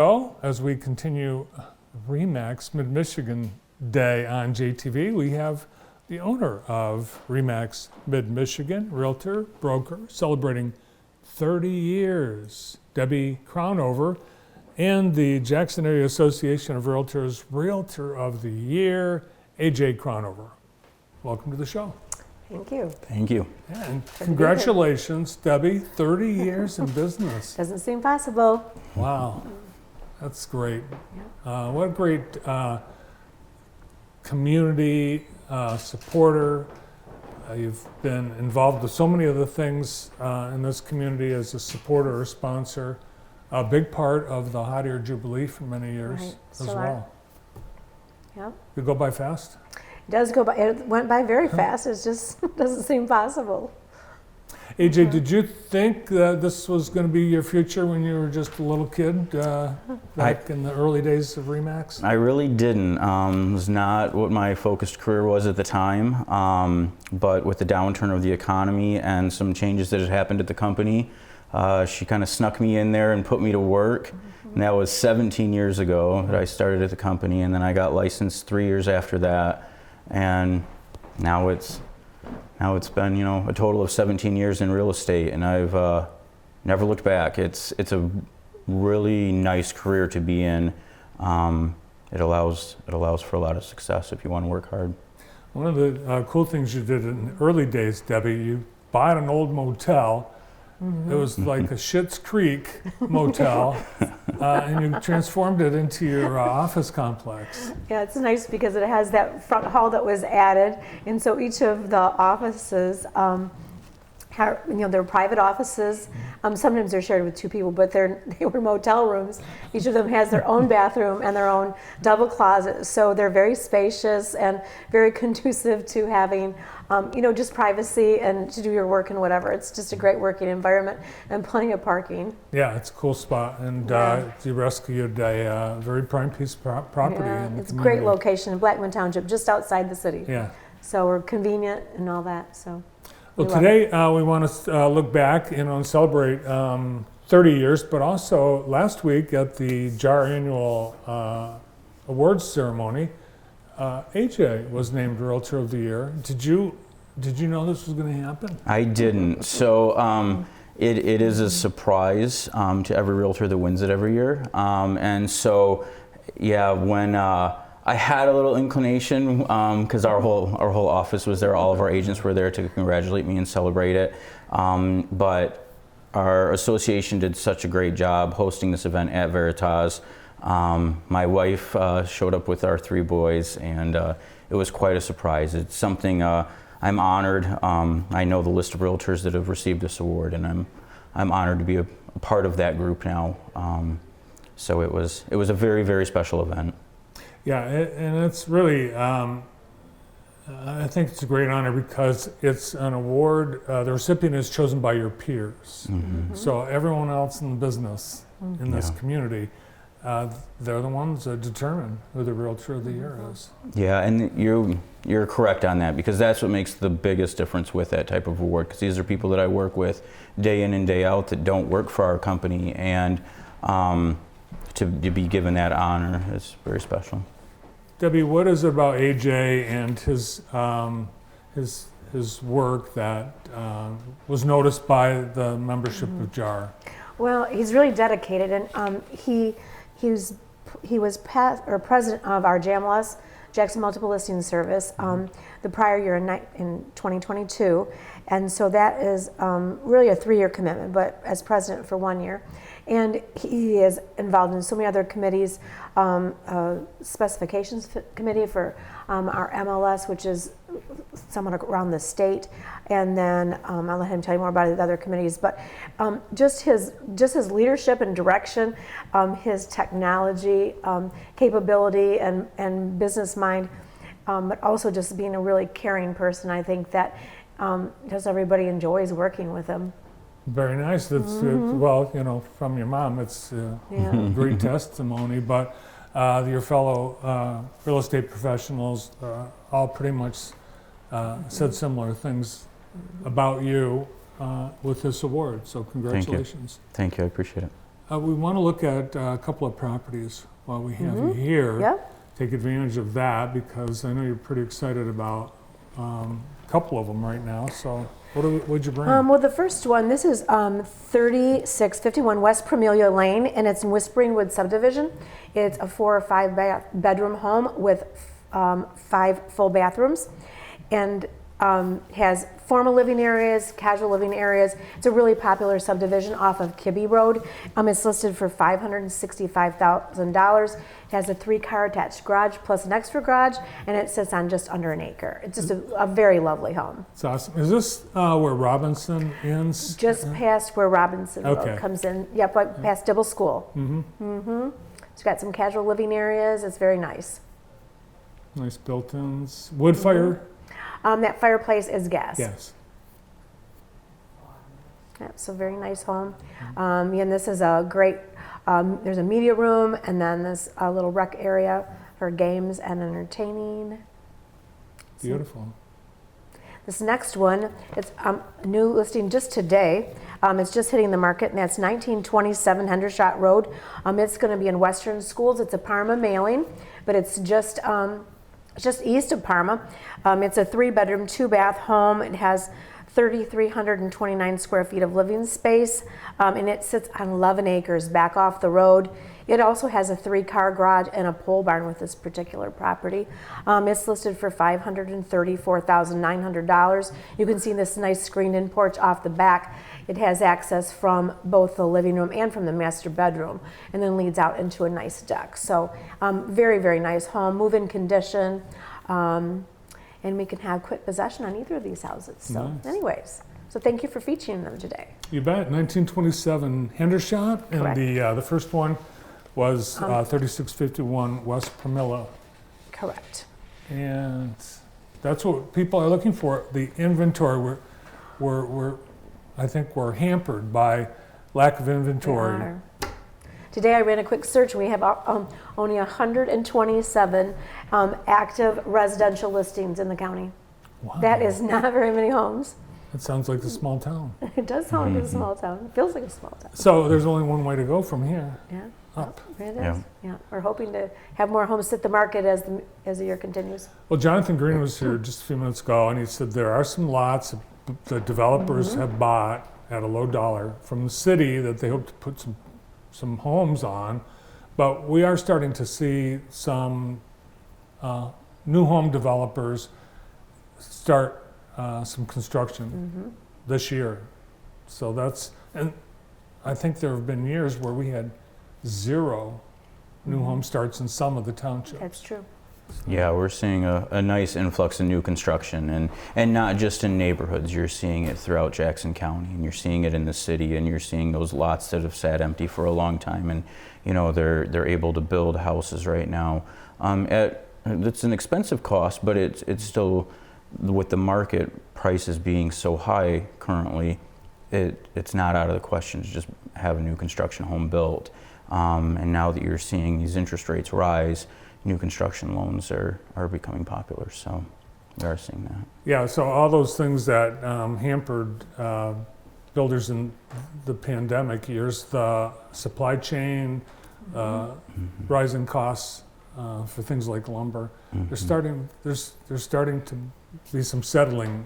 Well, as we continue REMAX Mid-Michigan Day on JTV, we have the owner of REMAX Mid-Michigan, realtor, broker, celebrating 30 years, Debbie Crownover, and the Jackson Area Association of Realtors Realtor of the Year, AJ Crownover. Welcome to the show. Thank you. Thank you. Yeah, and congratulations, Debbie, 30 years in business. Doesn't seem possible. Wow. That's great. What a great community supporter. You've been involved with so many other things in this community as a supporter or sponsor. A big part of the Hot Air Jubilee for many years as well. Yep. Did it go by fast? It does go by. It went by very fast. It just doesn't seem possible. AJ, did you think that this was going to be your future when you were just a little kid back in the early days of REMAX? I really didn't. It was not what my focused career was at the time. But with the downturn of the economy and some changes that had happened at the company, she kind of snuck me in there and put me to work. And that was 17 years ago that I started at the company, and then I got licensed 3 years after that. And now it's been, a total of 17 years in real estate, and I've never looked back. It's a really nice career to be in. It allows for a lot of success if you want to work hard. One of the cool things you did in the early days, Debbie, you bought an old motel. It was like a Schitt's Creek motel, and you transformed it into your office complex. Yeah, it's nice because it has that front hall that was added, and so each of the offices, they're private offices. Sometimes they're shared with two people, but they were motel rooms. Each of them has their own bathroom and their own double closet, so they're very spacious and very conducive to having, just privacy and to do your work and whatever. It's just a great working environment and plenty of parking. Yeah, it's a cool spot, and you rescued a very prime piece of property in the it's community. a great location in Blackman Township, just outside the city. Yeah. So we're convenient and all that. So. Well, today we want to look back and celebrate 30 years, but also last week at the JAR annual awards ceremony, AJ was named Realtor of the Year. Did you know this was going to happen? I didn't. So it is a surprise to every realtor that wins it every year. And so, yeah, when I had a little inclination because our whole office was there. All of our agents were there to congratulate me and celebrate it. But our association did such a great job hosting this event at Veritas. My wife showed up with our 3 boys, and it was quite a surprise. It's something I'm honored. I know the list of realtors that have received this award, and I'm honored to be a part of that group now. So it was a very, very special event. Yeah, and it's really, I think it's a great honor because it's an award, the recipient is chosen by your peers. Mm-hmm. So everyone else in the business, in this community, they're the ones that determine who the Realtor of the Year is. Yeah, and you're correct on that, because that's what makes the biggest difference with that type of award, because these are people that I work with day in and day out that don't work for our company, and to be given that honor is very special. Debbie, what is it about AJ and his work that was noticed by the membership of JAR? Well, he's really dedicated, and he was president of our JAMLS, Jackson Multiple Listing Service, the prior year in 2022, and so that is really a 3-year commitment, but as president for 1 year. And he is involved in so many other committees, specifications committee for our MLS, which is somewhat around the state, and then I'll let him tell you more about the other committees. But just his leadership and direction, his technology capability and business mind, but also just being a really caring person. I think that just everybody enjoys working with him. Very nice. That's well, from your mom, it's great testimony. But your fellow real estate professionals all pretty much said similar things about you with this award. So congratulations. Thank you. I appreciate it. We want to look at a couple of properties while we have you here. Yep. Take advantage of that because I know you're pretty excited about a couple of them right now. So what'd you bring? Well, the first one, this is 3651 West Pramelia Lane, and it's in Whispering Wood subdivision. It's a 4 or 5 bedroom home with 5 full bathrooms, and has formal living areas, casual living areas. It's a really popular subdivision off of Kibbe Road. It's listed for $565,000. It has a 3-car attached garage plus an extra garage, and it sits on just under an acre. It's just a very lovely home. It's awesome. Is this where Robinson ends? Just past where Robinson Okay. Road comes in. Yep, like past Dibble School. It's got some casual living areas. It's very nice. Nice built-ins. Wood fire? That fireplace is gas. Yes. Yep, so very nice home. And this is a great, there's a media room and then this little rec area for games and entertaining. Beautiful. This next one, it's a new listing just today. It's just hitting the market, and that's 1927 Hendershot Road. It's going to be in Western Schools. It's a Parma mailing, but it's just east of Parma. It's a 3-bedroom, 2-bath home. It has 3,329 square feet of living space, and it sits on 11 acres back off the road. It also has a 3-car garage and a pole barn with this particular property. It's listed for $534,900. You can see this nice screened-in porch off the back. It has access from both the living room and from the master bedroom, and then leads out into a nice deck. So very, very nice home, move-in condition, and we can have quick possession on either of these houses. So Nice. anyways, so thank you for featuring them today. You bet. 1927 Hendershot, and Correct. the first one was 3651 West Pramelia. Correct. And that's what people are looking for. The inventory, I think we're hampered by lack of They inventory. are. Today I ran a quick search, and we have only 127 active residential listings in the county. Wow. That is not very many homes. That sounds like a small town. It does sound like a small town. It feels like a small town. So there's only one way to go from here, Yeah, up. it is. Yeah. Yeah, we're hoping to have more homes hit the market as the year continues. Well, Jonathan Green was here just a few minutes ago, and he said there are some lots that developers have bought at a low dollar from the city that they hope to put some homes on. But we are starting to see some new home developers start some construction this year. So and I think there have been years where we had 0 new home starts in some of the townships. That's true. Yeah, we're seeing a nice influx in new construction, and not just in neighborhoods. You're seeing it throughout Jackson County, and you're seeing it in the city, and you're seeing those lots that have sat empty for a long time, and they're able to build houses right now. It's an expensive cost, but it's still, with the market prices being so high currently, it's not out of the question to just have a new construction home built. And now that you're seeing these interest rates rise, new construction loans are becoming popular, so we are seeing that. Yeah, so all those things that hampered builders in the pandemic years, the supply chain, rising costs for things like lumber, there's starting to be some settling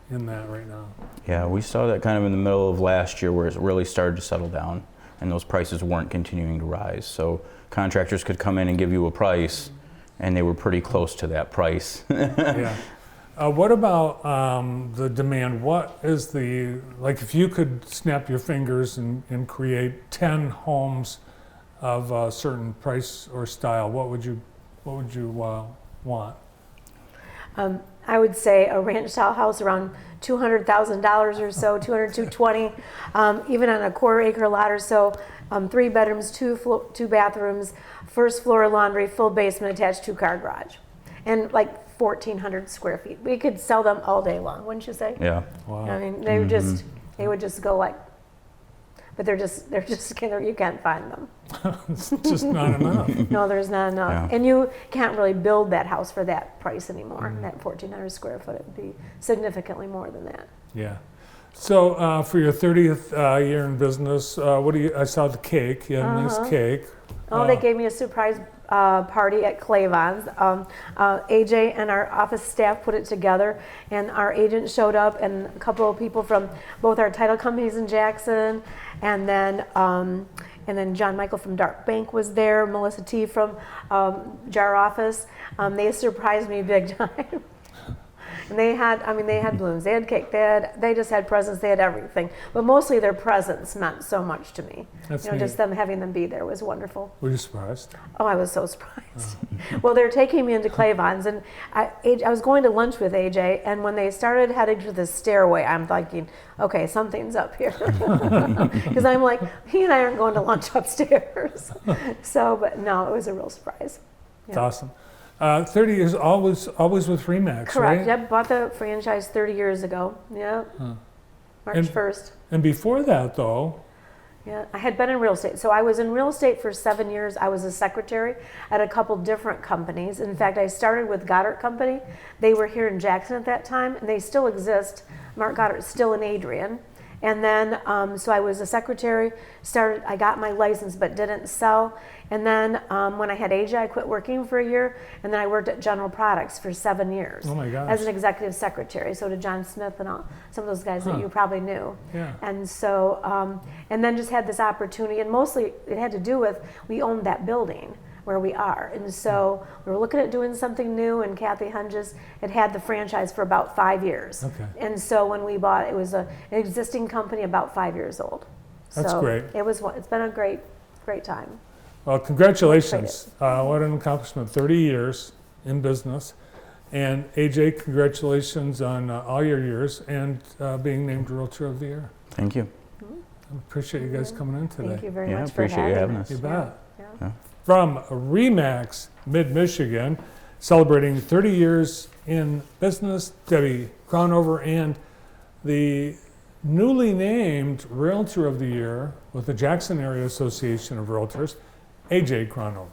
in that right now. Yeah, we saw that kind of in the middle of last year where it really started to settle down and those prices weren't continuing to rise. So contractors could come in and give you a price, and they were pretty close to that price. Yeah. What about the demand? What is like if you could snap your fingers and create 10 homes of a certain price or style, what would you want? I would say a ranch style house around $200,000 or so, 220, even on a 1/4 acre lot or so. 3 bedrooms, 2 bathrooms, first floor laundry, full basement, attached 2-car garage, and like 1,400 square feet. We could sell them all day long, wouldn't you say? Yeah. Wow. I mean, they would just go like, but they're just you can't find them. It's just not enough. No, there's not enough. Yeah. And you can't really build that house for that price anymore. That 1,400 square foot, it would be significantly more than that. Yeah. So for your 30th year in business, what do you? I saw the cake. You had a nice cake. Oh, they gave me a surprise party at Clavon's. AJ and our office staff put it together, and our agent showed up, and a couple of people from both our title companies in Jackson, and then John Michael from Dark Bank was there, Melissa T from Jar Office. They surprised me big time. And they had balloons, they had cake, they just had presents, they had everything. But mostly their presents meant so much to me. That's just them having them be there was wonderful. Were you surprised? Oh, I was so surprised. Well, they're taking me into Clavon's, and I was going to lunch with AJ, and when they started heading to the stairway, I'm thinking, okay, something's up here. Because I'm like, he and I aren't going to lunch upstairs. But no, it was a real surprise. It's awesome. 30 years, always with REMAX, Correct. right? Yep, bought the franchise 30 years ago. Yeah. March 1st. And before that, though, Yeah, I had been in real estate. So I was in real estate for 7 years. I was a secretary at a couple different companies. In fact, I started with Goddard Company. They were here in Jackson at that time, and they still exist. Mark Goddard's still in Adrian. And then, so I was a secretary, I got my license but didn't sell. And then when I had AJ, I quit working for a year, and then I worked at General Products for 7 years. Oh my gosh. As an executive secretary. So did John Smith and some of those guys that you probably knew. Yeah. And so, and then just had this opportunity, and mostly it had to do with, we owned that building where we are. And so we were looking at doing something new, and Kathy Hunges had the franchise for about 5 years. Okay. And so when we bought it, was an existing company about 5 years old. That's so great. It's been a great time. Well, congratulations. What an accomplishment. 30 years in business. And AJ, congratulations on all your years and being named Realtor of the Year. Thank you. I appreciate you guys coming in today. Thank you very Yeah, much for appreciate you having us. You bet. Yeah. From REMAX Mid-Michigan, celebrating 30 years in business, Debbie Crownover, and the newly named Realtor of the Year with the Jackson Area Association of Realtors, AJ Crownover.